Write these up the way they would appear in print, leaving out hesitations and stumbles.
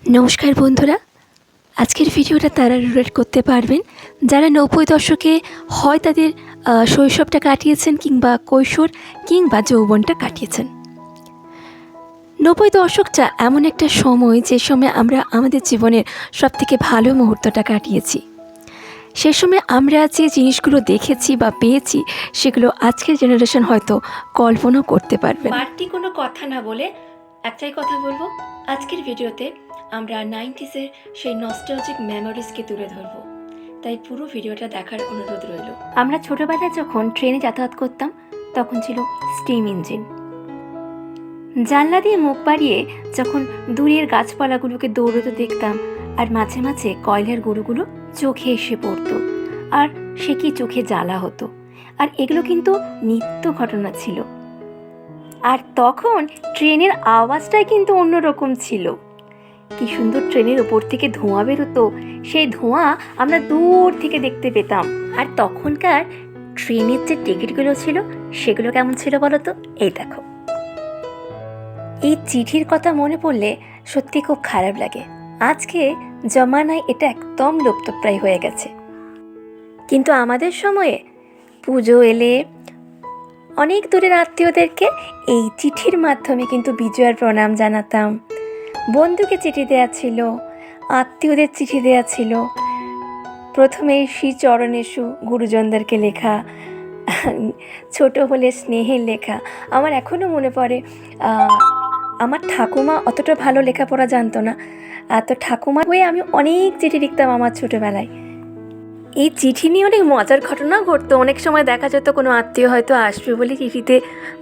নমস্কার বন্ধুরা, আজকের ভিডিওটা তারা রিলেট করতে পারবেন যারা 90 দশকে হয় তাদের শৈশবটা কাটিয়েছেন কিংবা কৈশোর কিংবা যৌবনটা কাটিয়েছেন। 90 দশকটা এমন একটা সময় যে সময় আমরা আমাদের জীবনের সবথেকে ভালো মুহূর্তটা কাটিয়েছি। সে সময় আমরা যে জিনিসগুলো দেখেছি বা পেয়েছি সেগুলো আজকের জেনারেশন হয়তো কল্পনাও করতে পারবে। বাড়তি কোনো কথা না বলে একটাই কথা বলবো, আজকের ভিডিওতে আমরা 90sের সেই নস্টালজিক মেমোরিজকে তুলে ধরব, তাই পুরো ভিডিওটা দেখার অনুরোধ রইল। আমরা ছোটবেলায় যখন ট্রেনে যাতায়াত করতাম তখন ছিল স্টিম ইঞ্জিন। জানলা দিয়ে মুখ বাড়িয়ে যখন দূরের গাছপালাগুলোকে দৌড়তে দেখতাম আর মাঝে মাঝে কয়লার গরুগুলো চোখে এসে পড়তো আর সে কি চোখে জ্বালা হতো, আর এগুলো কিন্তু নিত্য ঘটনা ছিল। আর তখন ট্রেনের আওয়াজটাই কিন্তু অন্যরকম ছিল। কি সুন্দর ট্রেনের ওপর থেকে ধোঁয়া বেরোতো, সেই ধোঁয়া আমরা দূর থেকে দেখতে পেতাম। আর তখনকার ট্রেনের যে টিকিটগুলো ছিল সেগুলো কেমন ছিল বলো তো? এই দেখো, এই চিঠির কথা মনে পড়লে সত্যি খুব খারাপ লাগে। আজকে জমানায় এটা একদম লুপ্তপ্রায় হয়ে গেছে, কিন্তু আমাদের সময়ে পুজো এলে অনেক দূরের আত্মীয়দেরকে এই চিঠির মাধ্যমে কিন্তু বিজয়ার প্রণাম জানাতাম। বন্ধুকে চিঠি দেওয়া ছিল, আত্মীয়দের চিঠি দেওয়া ছিল। প্রথমে শ্রী চরণেষু গুরুজনদেরকে লেখা, ছোট হলে স্নেহের লেখা। আমার এখনও মনে পড়ে, আমার ঠাকুমা অতটা ভালো লেখাপড়া জানতো না, তো ঠাকুমা হয়ে আমি অনেক চিঠি লিখতাম আমার ছোটোবেলায়। এই চিঠি নিয়ে অনেক মজার ঘটনা ঘটতো। অনেক সময় দেখা যেত কোনো আত্মীয় হয়তো আসবে বলে চিঠিতে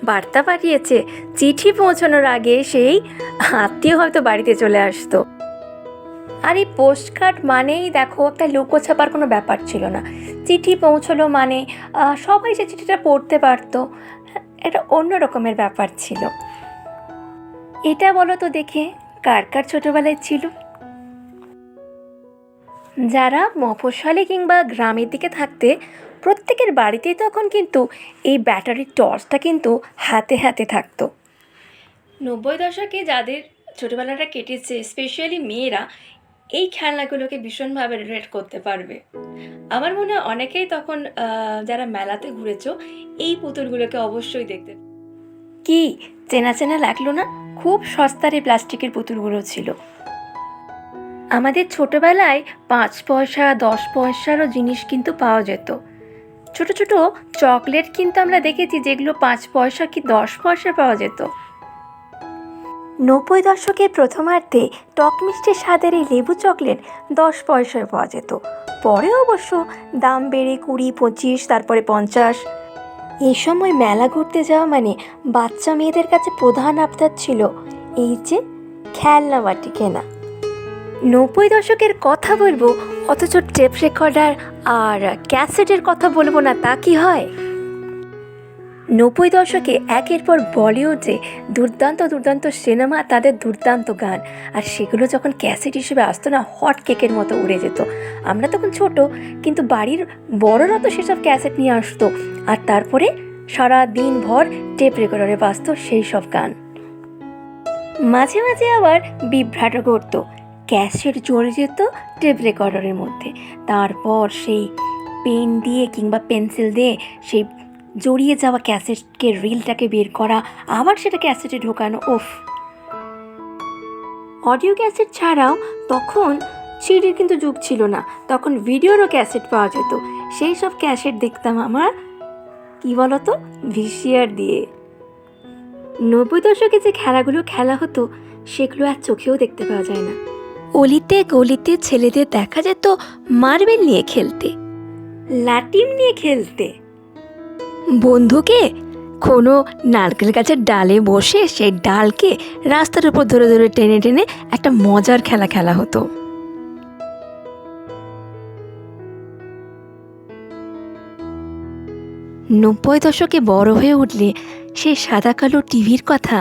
বার্তা পাঠিয়েছে, চিঠি পৌঁছানোর আগে সেই আত্মীয় হয়তো বাড়িতে চলে আসতো। আর এই পোস্টকার্ড মানেই দেখো একটা লুকোছাপার কোনো ব্যাপার ছিল না। চিঠি পৌঁছলো মানে সবাই সে চিঠিটা পড়তে পারতো, এটা অন্য রকমের ব্যাপার ছিল। এটা বলো তো দেখে কার কার ছোটোবেলায় ছিল? যারা মফস্বলে কিংবা গ্রামের দিকে থাকতে প্রত্যেকের বাড়িতেই তখন কিন্তু এই ব্যাটারির টর্চটা কিন্তু হাতে হাতে থাকতো। 90 দশকে যাদের ছোটোবেলাটা কেটেছে, স্পেশালি মেয়েরা এই খেলনাগুলোকে ভীষণভাবে রিলেট করতে পারবে। আমার মনে হয় অনেকেই তখন যারা মেলাতে ঘুরেছো এই পুতুলগুলোকে অবশ্যই দেখতে। কি চেনা চেনা লাগলো না? খুব সস্তার এই প্লাস্টিকের পুতুলগুলো ছিল। আমাদের ছোটোবেলায় 5 পয়সা 10 পয়সারও জিনিস কিন্তু পাওয়া যেত। ছোট ছোট চকলেট কিন্তু আমরা দেখেছি যেগুলো 5 পয়সা কি 10 পয়সা পাওয়া যেত। 90 দশকের প্রথমার্ধে টক মিষ্টি স্বাদের এই লেবু চকলেট 10 পয়সায় পাওয়া যেত। পরে অবশ্য দাম বেড়ে 20, 25, তারপরে 50। এই সময় মেলা ঘুরতে যাওয়া মানে বাচ্চা মেয়েদের কাছে প্রধান আবদার ছিল এই যে খেলনা বাটি কেনা। 90 দশকের কথা বলবো অথচ টেপ রেকর্ডার আর ক্যাসেটের কথা বলবো না, তা কি হয়? 90 দশকে একের পর বলিউডে দুর্দান্ত দুর্দান্ত সিনেমা, তাদের দুর্দান্ত গান, আর সেগুলো যখন ক্যাসেট হিসেবে আসতো না, হট কেকের মতো উড়ে যেত। আমরা তখন ছোট, কিন্তু বাড়ির বড়রা তো সেসব ক্যাসেট নিয়ে আসতো, আর তারপরে সারা দিন ভর টেপ রেকর্ডারে বাজতো সেই সব গান। মাঝে মাঝে আবার বিভ্রাট ঘটতো, ক্যাসেট জড়ে যেত টেপ রেকর্ডারের মধ্যে, তারপর সেই পেন দিয়ে কিংবা পেন্সিল দিয়ে সেই জড়িয়ে যাওয়া ক্যাসেটকে রিলটাকে বের করা, আবার সেটা ক্যাসেটে ঢোকানো। ওফ! অডিও ক্যাসেট ছাড়াও তখন সিডির কিন্তু যুগ ছিল না, তখন ভিডিওরও ক্যাসেট পাওয়া যেত। সেই সব ক্যাসেট দেখতাম আমার কি বলতো ভিসিআর দিয়ে। 90 দশকে যে খেলাগুলো খেলা হতো সেগুলো আর চোখেও দেখতে পাওয়া যায় না। অলিতে গলিতে ছেলেদের দেখা যেত মার্বেল নিয়ে খেলতে, লাটিম নিয়ে খেলতে, বন্ধুকে কোনো নারকেল গাছের ডালে বসে সেই ডালকে রাস্তার উপর ধরে ধরে টেনে টেনে একটা মজার খেলা খেলা হতো। নব্বই দশকে বড় হয়ে উঠলে সেই সাদা কালো টিভির কথা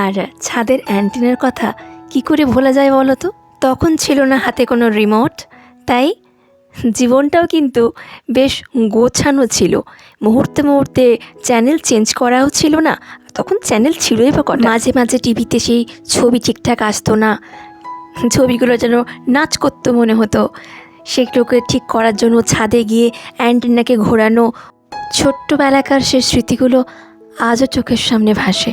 আর ছাদের অ্যান্টেনার কথা কি করে ভোলা যায় বলো তো? তখন ছিল না হাতে কোনো রিমোট, তাই জীবনটাও কিন্তু বেশ গোছানো ছিল। মুহূর্তে মুহূর্তে চ্যানেল চেঞ্জ করাও ছিল না, তখন চ্যানেল ছিলই বা কটা। মাঝে মাঝে টিভিতে সেই ছবি ঠিকঠাক আসতো না, ছবিগুলো যেন নাচ করতো মনে হতো। সেগুলোকে ঠিক করার জন্য ছাদে গিয়ে অ্যান্টেনাকে ঘোরানো, ছোট্টবেলাকার সে স্মৃতিগুলো আজও চোখের সামনে ভাসে।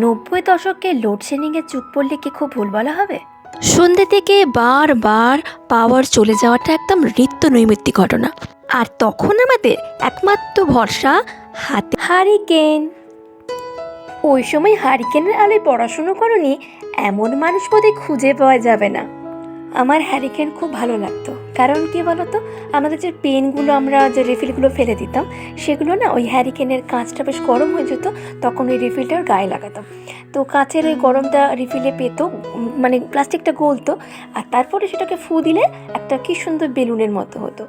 90 দশকে লোডশেডিংয়ে চুপ পড়লে কি খুব ভুল বলা হবে? সন্ধ্যে থেকে বারবার পাওয়ার চলে যাওয়াটা একদম নিত্য নৈমিত্তিক ঘটনা। আর তখন আমাদের একমাত্র ভরসা হাতে হারিকেন। ওই সময় হারিকেনের আলোয় পড়াশুনো করনি এমন মানুষ বোধহয় খুঁজে পাওয়া যাবে না। আমার হ্যারিকেন খুব ভালো লাগতো, কারণ কি বলতো, আমাদের যে পেনগুলো আমরা যে রিফিলগুলো ফেলে দিতাম সেগুলো না ওই হ্যারিকেনের কাঁচটা বেশ গরম হয়ে যেত, তখন ওই রিফিলটার গায়ে লাগাতাম। তো কাঁচের ওই গরমটা রিফিলে পেতো, মানে প্লাস্টিকটা গলতো, আর তারপরে সেটাকে ফু দিলে একটা কি সুন্দর বেলুনের মতো হতো।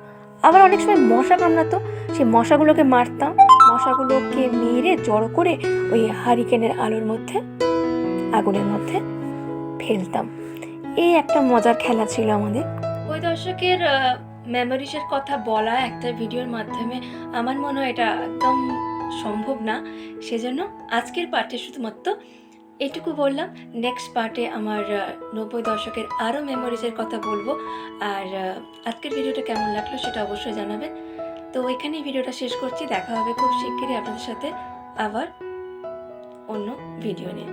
আবার অনেক সময় মশা কামড়াতো, সেই মশাগুলোকে মারতাম, মশাগুলোকে মেরে জড়ো করে ওই হ্যারিকেনের আলোর মধ্যে, আগুনের মধ্যে ফেলতাম। এই একটা মজার খেলা ছিল আমাদের। ওই দর্শকের মেমোরিজের কথা বলা একটা ভিডিওর মাধ্যমে আমার মনে হয় এটা একদম সম্ভব না, সেজন্য আজকের পার্টে শুধুমাত্র এটুকু বললাম। নেক্সট পার্টে আমার 90 দশকের আরও মেমোরিজের কথা বলবো। আর আজকের ভিডিওটা কেমন লাগলো সেটা অবশ্যই জানাবেন। তো এখানেই ভিডিওটা শেষ করছি, দেখা হবে খুব শিগগিরই আপনাদের সাথে আবার অন্য ভিডিও নিয়ে।